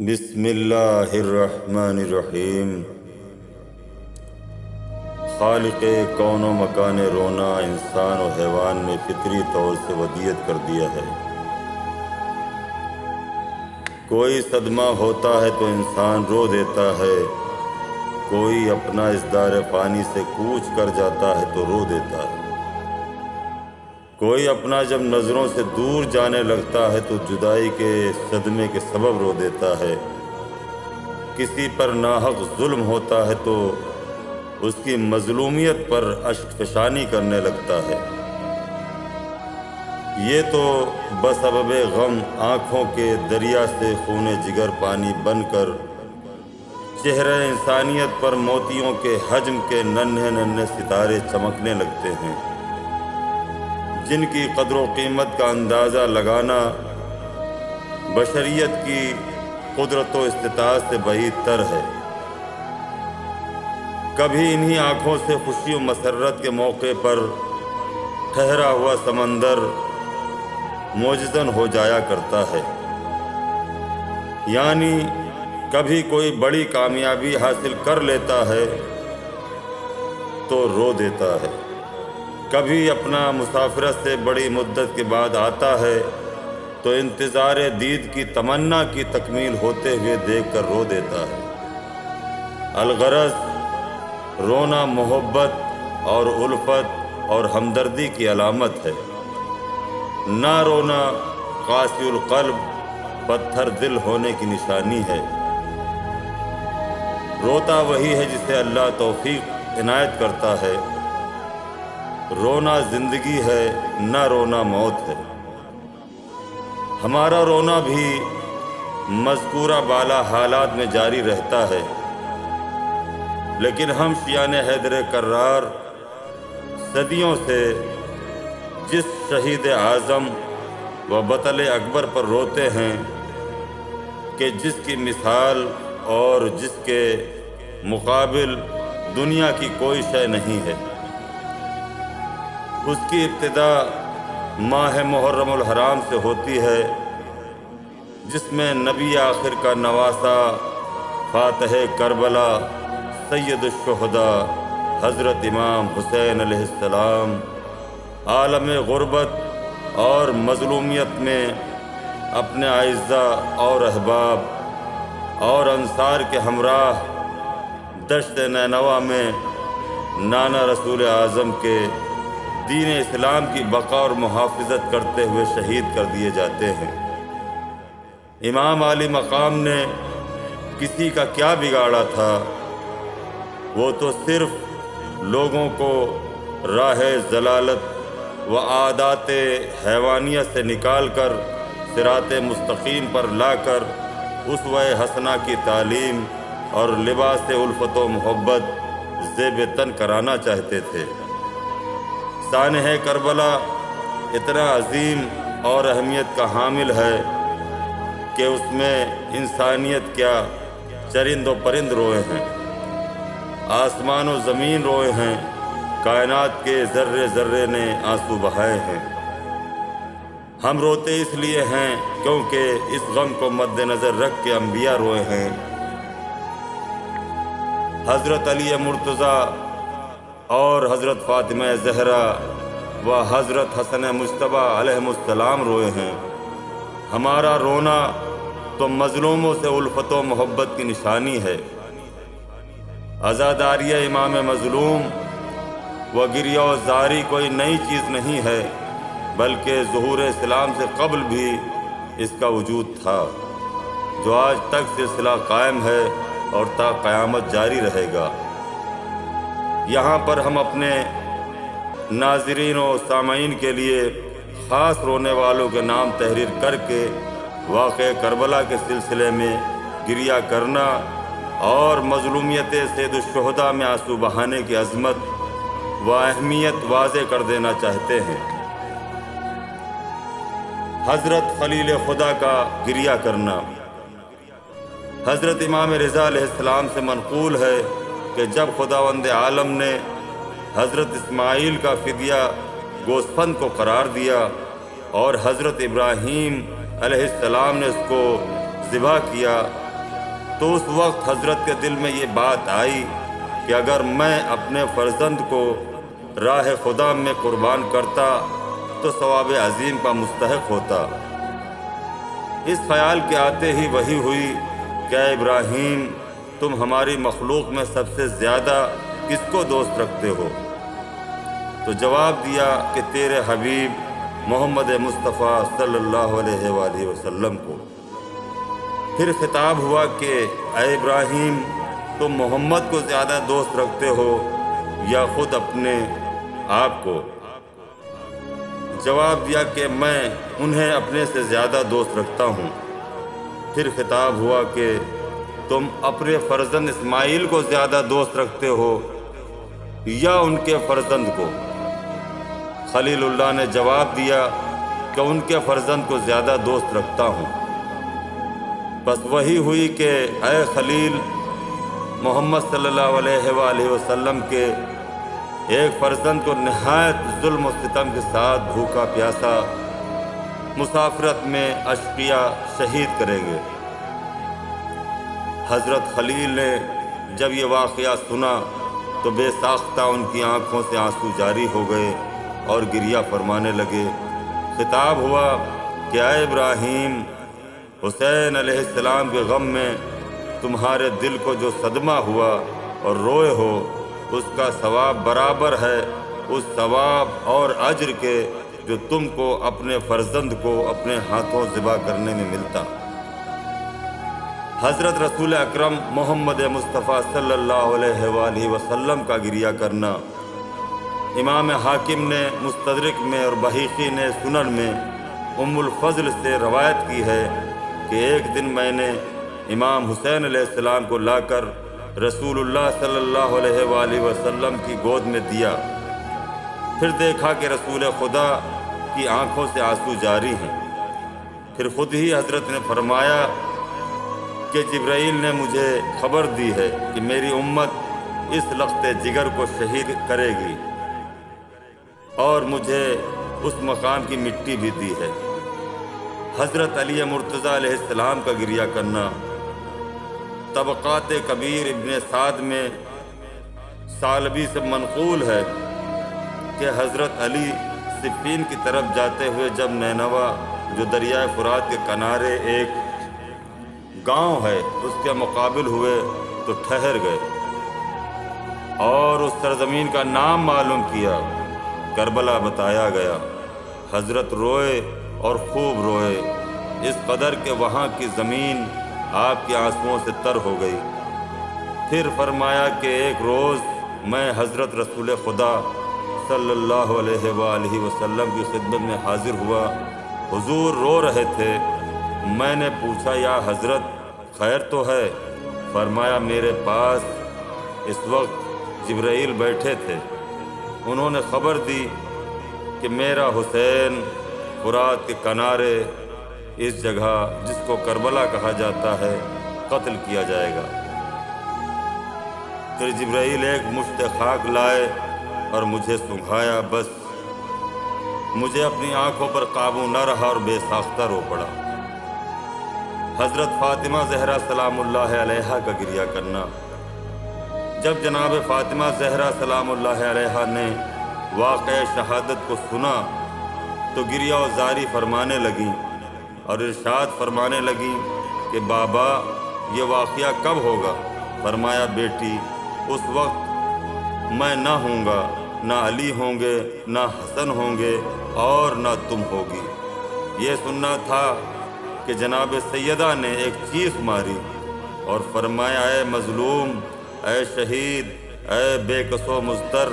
بسم اللہ الرحمن الرحیم۔ خالق کون و مکان رونا انسان و حیوان میں فطری طور سے ودیعت کر دیا ہے۔ کوئی صدمہ ہوتا ہے تو انسان رو دیتا ہے، کوئی اپنا اس دار فانی سے کوچ کر جاتا ہے تو رو دیتا ہے، کوئی اپنا جب نظروں سے دور جانے لگتا ہے تو جدائی کے صدمے کے سبب رو دیتا ہے، کسی پر ناحق ظلم ہوتا ہے تو اس کی مظلومیت پر اشک فشانی کرنے لگتا ہے۔ یہ تو بسبب غم آنکھوں کے دریا سے خون جگر پانی بن کر چہرہ انسانیت پر موتیوں کے حجم کے ننھے ننھے ستارے چمکنے لگتے ہیں، جن کی قدر و قیمت کا اندازہ لگانا بشریت کی قدرت و استطاعت سے بعید تر ہے۔ کبھی انہی آنکھوں سے خوشی و مسرت کے موقع پر ٹھہرا ہوا سمندر معجزاً ہو جایا کرتا ہے، یعنی کبھی کوئی بڑی کامیابی حاصل کر لیتا ہے تو رو دیتا ہے، کبھی اپنا مسافرت سے بڑی مدت کے بعد آتا ہے تو انتظار دید کی تمنا کی تکمیل ہوتے ہوئے دیکھ کر رو دیتا ہے۔ الغرض رونا محبت اور الفت اور ہمدردی کی علامت ہے، نہ رونا قاسی القلب پتھر دل ہونے کی نشانی ہے۔ روتا وہی ہے جسے اللہ توفیق عنایت کرتا ہے، رونا زندگی ہے نہ رونا موت ہے۔ ہمارا رونا بھی مذکورہ بالا حالات میں جاری رہتا ہے، لیکن ہم شیعان حیدر کرار صدیوں سے جس شہید اعظم و بطل اکبر پر روتے ہیں کہ جس کی مثال اور جس کے مقابل دنیا کی کوئی شے نہیں ہے، اس کی ابتدا ماہ محرم الحرام سے ہوتی ہے، جس میں نبی آخر کا نواسہ فاتح کربلا سید الشہداء حضرت امام حسین علیہ السلام عالم غربت اور مظلومیت میں اپنے اعزاء اور احباب اور انصار کے ہمراہ دشت نینوا میں نانا رسول اعظم کے دین اسلام کی بقا اور محافظت کرتے ہوئے شہید کر دیے جاتے ہیں۔ امام عالی مقام نے کسی کا کیا بگاڑا تھا، وہ تو صرف لوگوں کو راہ ضلالت و عادات حیوانیت سے نکال کر صراط مستقیم پر لا کر اسوہ حسنہ کی تعلیم اور لباس الفت و محبت زیب تن کرانا چاہتے تھے۔ سانحہ کربلا اتنا عظیم اور اہمیت کا حامل ہے کہ اس میں انسانیت کیا چرند و پرند روئے ہیں، آسمان و زمین روئے ہیں، کائنات کے ذرے ذرے نے آنسو بہائے ہیں۔ ہم روتے اس لیے ہیں کیونکہ اس غم کو مد نظر رکھ کے انبیاء روئے ہیں۔ حضرت علی مرتضیٰ اور حضرت فاطمہ زہرا و حضرت حسن مجتبیٰ علیہ السلام روئے ہیں۔ ہمارا رونا تو مظلوموں سے الفت و محبت کی نشانی ہے۔ عزاداریہ امام مظلوم و گریہ و زاری کوئی نئی چیز نہیں ہے، بلکہ ظہور اسلام سے قبل بھی اس کا وجود تھا، جو آج تک سلسلہ قائم ہے اور تا قیامت جاری رہے گا۔ یہاں پر ہم اپنے ناظرین و سامعین کے لیے خاص رونے والوں کے نام تحریر کر کے واقعہ کربلا کے سلسلے میں گریہ کرنا اور مظلومیت سید الشہداء میں آنسو بہانے کی عظمت و اہمیت واضح کر دینا چاہتے ہیں۔ حضرت خلیل خدا کا گریہ کرنا۔ حضرت امام رضا علیہ السلام سے منقول ہے کہ جب خداوند عالم نے حضرت اسماعیل کا فدیہ گوسفند کو قرار دیا اور حضرت ابراہیم علیہ السلام نے اس کو ذبح کیا تو اس وقت حضرت کے دل میں یہ بات آئی کہ اگر میں اپنے فرزند کو راہ خدا میں قربان کرتا تو ثواب عظیم کا مستحق ہوتا۔ اس خیال کے آتے ہی وحی ہوئی کہ اے ابراہیم، تم ہماری مخلوق میں سب سے زیادہ کس کو دوست رکھتے ہو؟ تو جواب دیا کہ تیرے حبیب محمد مصطفیٰ صلی اللہ علیہ وآلہ وسلم کو۔ پھر خطاب ہوا کہ اے ابراہیم، تم محمد کو زیادہ دوست رکھتے ہو یا خود اپنے آپ کو؟ جواب دیا کہ میں انہیں اپنے سے زیادہ دوست رکھتا ہوں۔ پھر خطاب ہوا کہ تم اپنے فرزند اسماعیل کو زیادہ دوست رکھتے ہو یا ان کے فرزند کو؟ خلیل اللہ نے جواب دیا کہ ان کے فرزند کو زیادہ دوست رکھتا ہوں۔ بس وہی ہوئی کہ اے خلیل، محمد صلی اللہ علیہ وآلہ وسلم کے ایک فرزند کو نہایت ظلم و ستم کے ساتھ بھوکا پیاسا مسافرت میں اشقیاء شہید کریں گے۔ حضرت خلیل نے جب یہ واقعہ سنا تو بے ساختہ ان کی آنکھوں سے آنسو جاری ہو گئے اور گریہ فرمانے لگے۔ خطاب ہوا کہ اے ابراہیم، حسین علیہ السلام کے غم میں تمہارے دل کو جو صدمہ ہوا اور روئے ہو، اس کا ثواب برابر ہے اس ثواب اور اجر کے جو تم کو اپنے فرزند کو اپنے ہاتھوں ذبح کرنے میں ملتا۔ حضرت رسول اکرم محمد مصطفیٰ صلی اللہ علیہ وآلہ وسلم کا گریہ کرنا امام حاکم نے مستدرک میں اور بحیقی نے سنن میں ام الفضل سے روایت کی ہے کہ ایک دن میں نے امام حسین علیہ السلام کو لا کر رسول اللہ صلی اللہ علیہ وآلہ وسلم کی گود میں دیا۔ پھر دیکھا کہ رسول خدا کی آنکھوں سے آنسو جاری ہیں۔ پھر خود ہی حضرت نے فرمایا کہ جبرائیل نے مجھے خبر دی ہے کہ میری امت اس لخت جگر کو شہید کرے گی اور مجھے اس مقام کی مٹی بھی دی ہے۔ حضرت علی مرتضیٰ علیہ السلام کا گریہ کرنا طبقات کبیر ابن سعد میں ثعلبی سے منقول ہے کہ حضرت علی صفین کی طرف جاتے ہوئے جب نینوا جو دریائے فرات کے کنارے ایک گاؤں ہے اس کے مقابل ہوئے تو ٹھہر گئے اور اس سرزمین کا نام معلوم کیا۔ کربلا بتایا گیا۔ حضرت روئے اور خوب روئے، اس قدر کہ وہاں کی زمین آپ کے آنسوؤں سے تر ہو گئی۔ پھر فرمایا کہ ایک روز میں حضرت رسول خدا صلی اللہ علیہ وآلہ وسلم کی خدمت میں حاضر ہوا۔ حضور رو رہے تھے۔ میں نے پوچھا یا حضرت خیر تو ہے؟ فرمایا میرے پاس اس وقت جبرائیل بیٹھے تھے، انہوں نے خبر دی کہ میرا حسین فرات کے کنارے اس جگہ جس کو کربلا کہا جاتا ہے قتل کیا جائے گا۔ پھر جبرائیل ایک مشت خاک لائے اور مجھے سنگھایا، بس مجھے اپنی آنکھوں پر قابو نہ رہا اور بے ساختہ رو پڑا۔ حضرت فاطمہ زہرا سلام اللہ علیہا کا گریہ کرنا۔ جب جناب فاطمہ زہرا سلام اللہ علیہا نے واقع شہادت کو سنا تو گریہ و زاری فرمانے لگیں اور ارشاد فرمانے لگیں کہ بابا یہ واقعہ کب ہوگا؟ فرمایا بیٹی اس وقت میں نہ ہوں گا، نہ علی ہوں گے، نہ حسن ہوں گے اور نہ تم ہوگی۔ یہ سننا تھا کہ جناب سیدہ نے ایک چیخ ماری اور فرمایا اے مظلوم، اے شہید، اے بے کس و مضطر،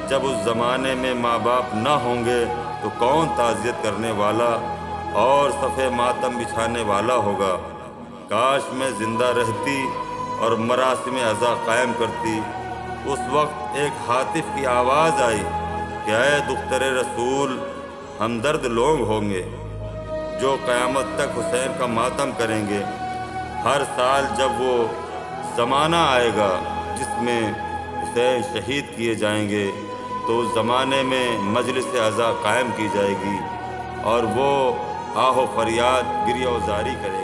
جب اس زمانے میں ماں باپ نہ ہوں گے تو کون تعزیت کرنے والا اور صفِ ماتم بچھانے والا ہوگا؟ کاش میں زندہ رہتی اور مراسم عزا قائم کرتی۔ اس وقت ایک ہاتف کی آواز آئی کہ اے دختر رسول، ہمدرد لوگ ہوں گے جو قیامت تک حسین کا ماتم کریں گے۔ ہر سال جب وہ زمانہ آئے گا جس میں حسین شہید کیے جائیں گے تو اس زمانے میں مجلس عزا قائم کی جائے گی اور وہ آہ و فریاد گریہ و زاری کرے گا۔